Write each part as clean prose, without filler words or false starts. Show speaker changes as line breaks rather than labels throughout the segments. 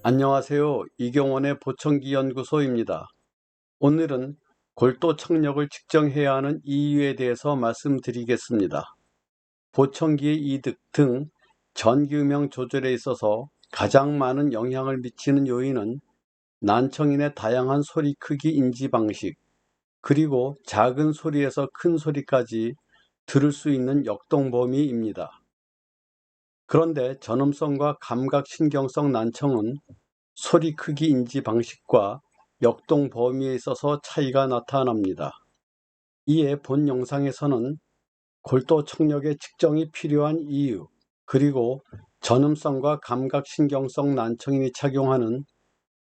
안녕하세요. 이경원의 보청기 연구소입니다. 오늘은 골도 청력을 측정해야 하는 이유에 대해서 말씀드리겠습니다. 보청기의 이득 등 전기음영 조절에 있어서 가장 많은 영향을 미치는 요인은 난청인의 다양한 소리 크기 인지 방식, 그리고 작은 소리에서 큰 소리까지 들을 수 있는 역동 범위입니다. 그런데 전음성과 감각신경성 난청은 소리 크기 인지 방식과 역동 범위에 있어서 차이가 나타납니다. 이에 본 영상에서는 골도 청력의 측정이 필요한 이유, 그리고 전음성과 감각신경성 난청인이 착용하는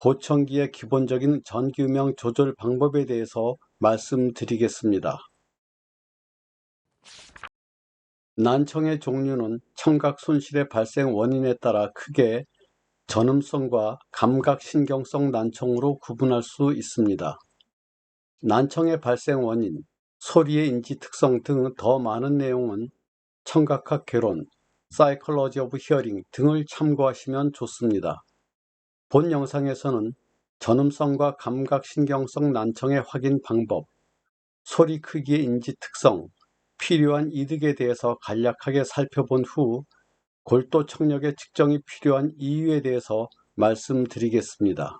보청기의 기본적인 전기음영 조절 방법에 대해서 말씀드리겠습니다. 난청의 종류는 청각 손실의 발생 원인에 따라 크게 전음성과 감각신경성 난청으로 구분할 수 있습니다. 난청의 발생 원인, 소리의 인지 특성 등 더 많은 내용은 청각학 개론, Psychology of Hearing 등을 참고하시면 좋습니다. 본 영상에서는 전음성과 감각신경성 난청의 확인 방법, 소리 크기의 인지 특성, 필요한 이득에 대해서 간략하게 살펴본 후 골도 청력의 측정이 필요한 이유에 대해서 말씀드리겠습니다.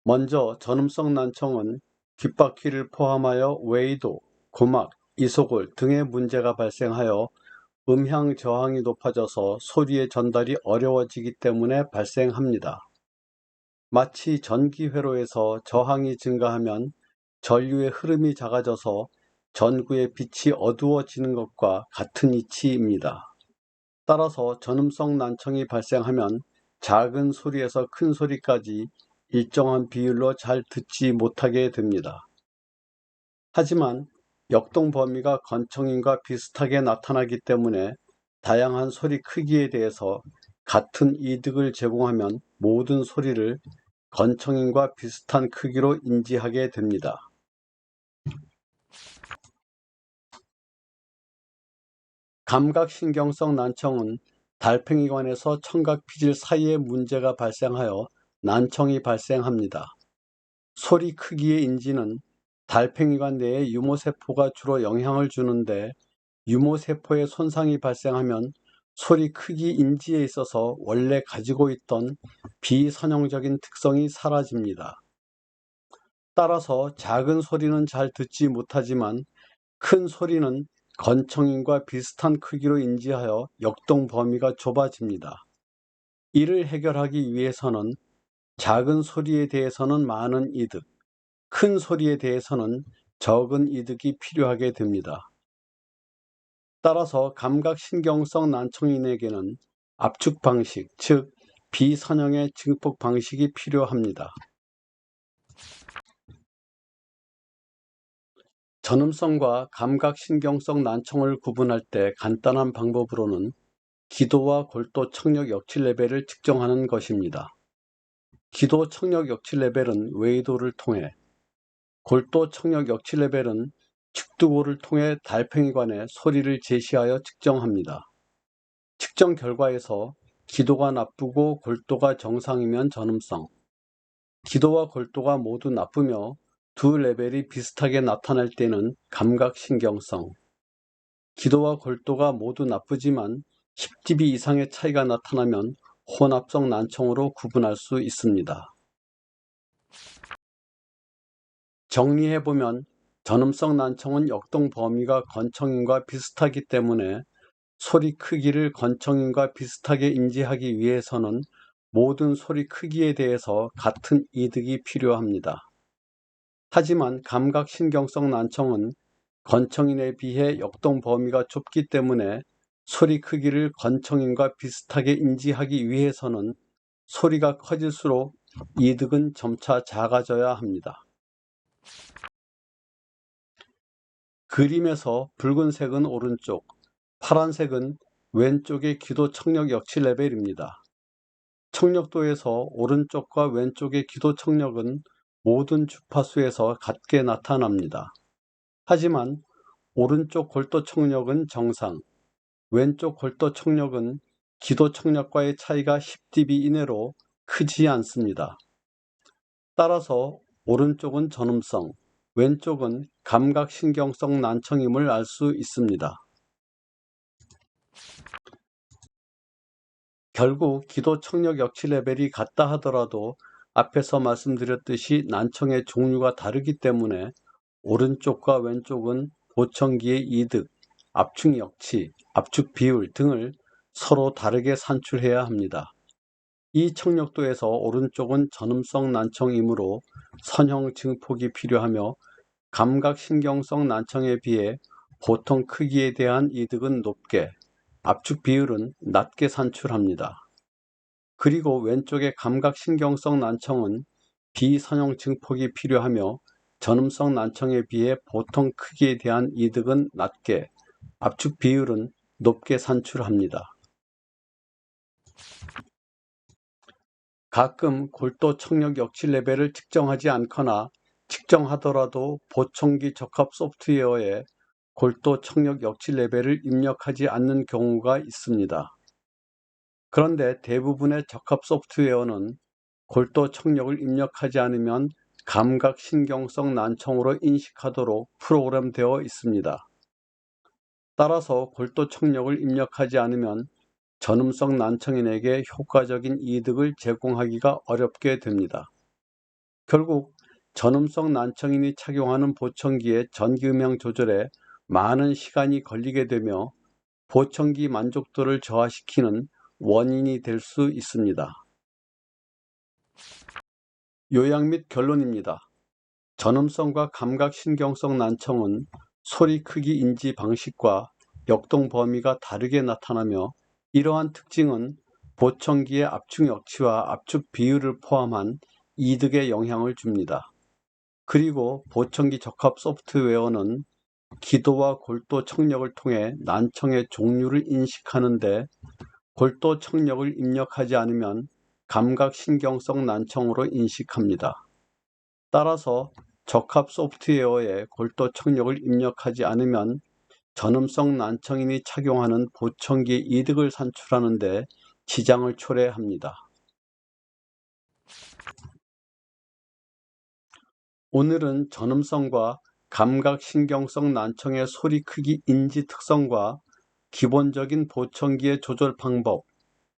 먼저 전음성 난청은 귓바퀴를 포함하여 웨이도, 고막, 이소골 등의 문제가 발생하여 음향 저항이 높아져서 소리의 전달이 어려워지기 때문에 발생합니다. 마치 전기 회로에서 저항이 증가하면 전류의 흐름이 작아져서 전구의 빛이 어두워지는 것과 같은 이치입니다. 따라서 전음성 난청이 발생하면 작은 소리에서 큰 소리까지 일정한 비율로 잘 듣지 못하게 됩니다. 하지만 역동 범위가 건청인과 비슷하게 나타나기 때문에 다양한 소리 크기에 대해서 같은 이득을 제공하면 모든 소리를 건청인과 비슷한 크기로 인지하게 됩니다. 감각신경성 난청은 달팽이관에서 청각피질 사이에 문제가 발생하여 난청이 발생합니다. 소리 크기의 인지는 달팽이관 내의 유모세포가 주로 영향을 주는데 유모세포의 손상이 발생하면 소리 크기 인지에 있어서 원래 가지고 있던 비선형적인 특성이 사라집니다. 따라서 작은 소리는 잘 듣지 못하지만 큰 소리는 건청인과 비슷한 크기로 인지하여 역동 범위가 좁아집니다. 이를 해결하기 위해서는 작은 소리에 대해서는 많은 이득, 큰 소리에 대해서는 적은 이득이 필요하게 됩니다. 따라서 감각신경성 난청인에게는 압축 방식, 즉 비선형의 증폭 방식이 필요합니다. 전음성과 감각신경성 난청을 구분할 때 간단한 방법으로는 기도와 골도 청력 역칠 레벨을 측정하는 것입니다. 기도 청력 역칠 레벨은 웨이도를 통해, 골도 청력 역칠 레벨은 측두고를 통해 달팽이관에 소리를 제시하여 측정합니다. 측정 결과에서 기도가 나쁘고 골도가 정상이면 전음성, 기도와 골도가 모두 나쁘며 두 레벨이 비슷하게 나타날 때는 감각신경성, 기도와 골도가 모두 나쁘지만 10dB 이상의 차이가 나타나면 혼합성 난청으로 구분할 수 있습니다. 정리해보면 전음성 난청은 역동 범위가 건청인과 비슷하기 때문에 소리 크기를 건청인과 비슷하게 인지하기 위해서는 모든 소리 크기에 대해서 같은 이득이 필요합니다. 하지만 감각신경성 난청은 건청인에 비해 역동 범위가 좁기 때문에 소리 크기를 건청인과 비슷하게 인지하기 위해서는 소리가 커질수록 이득은 점차 작아져야 합니다. 그림에서 붉은색은 오른쪽, 파란색은 왼쪽의 기도 청력 역치 레벨입니다. 청력도에서 오른쪽과 왼쪽의 기도 청력은 모든 주파수에서 같게 나타납니다. 하지만 오른쪽 골도 청력은 정상, 왼쪽 골도 청력은 기도 청력과의 차이가 10dB 이내로 크지 않습니다. 따라서 오른쪽은 전음성, 왼쪽은 감각신경성 난청임을 알 수 있습니다. 결국 기도 청력 역치 레벨이 같다 하더라도 앞에서 말씀드렸듯이 난청의 종류가 다르기 때문에 오른쪽과 왼쪽은 보청기의 이득, 압축 역치, 압축 비율 등을 서로 다르게 산출해야 합니다. 이 청력도에서 오른쪽은 전음성 난청이므로 선형 증폭이 필요하며 감각신경성 난청에 비해 보통 크기에 대한 이득은 높게, 압축 비율은 낮게 산출합니다. 그리고 왼쪽의 감각신경성 난청은 비선형 증폭이 필요하며 전음성 난청에 비해 보통 크기에 대한 이득은 낮게, 압축 비율은 높게 산출합니다. 가끔 골도 청력 역치 레벨을 측정하지 않거나 측정하더라도 보청기 적합 소프트웨어에 골도 청력 역치 레벨을 입력하지 않는 경우가 있습니다. 그런데 대부분의 적합 소프트웨어는 골도 청력을 입력하지 않으면 감각신경성 난청으로 인식하도록 프로그램되어 있습니다. 따라서 골도 청력을 입력하지 않으면 전음성 난청인에게 효과적인 이득을 제공하기가 어렵게 됩니다. 결국 전음성 난청인이 착용하는 보청기의 전기음향 조절에 많은 시간이 걸리게 되며 보청기 만족도를 저하시키는 원인이 될 수 있습니다. 요약 및 결론입니다. 전음성과 감각신경성 난청은 소리 크기 인지 방식과 역동 범위가 다르게 나타나며 이러한 특징은 보청기의 압축 역치와 압축 비율을 포함한 이득에 영향을 줍니다. 그리고 보청기 적합 소프트웨어는 기도와 골도 청력을 통해 난청의 종류를 인식하는데 골도 청력을 입력하지 않으면 감각신경성 난청으로 인식합니다. 따라서 적합 소프트웨어에 골도 청력을 입력하지 않으면 전음성 난청인이 착용하는 보청기의 이득을 산출하는 데 지장을 초래합니다. 오늘은 전음성과 감각신경성 난청의 소리 크기 인지 특성과 기본적인 보청기의 조절 방법,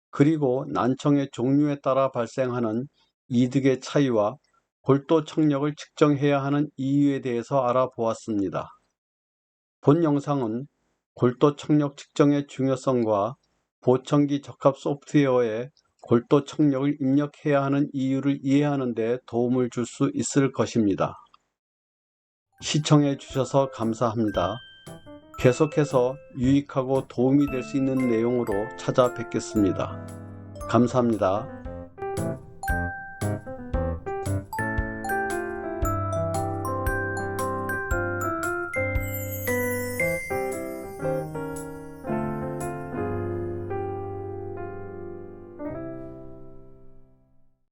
그리고 난청의 종류에 따라 발생하는 이득의 차이와 골도 청력을 측정해야 하는 이유에 대해서 알아보았습니다. 본 영상은 골도 청력 측정의 중요성과 보청기 적합 소프트웨어에 골도 청력을 입력해야 하는 이유를 이해하는 데 도움을 줄 수 있을 것입니다. 시청해 주셔서 감사합니다. 계속해서 유익하고 도움이 될 수 있는 내용으로 찾아뵙겠습니다. 감사합니다.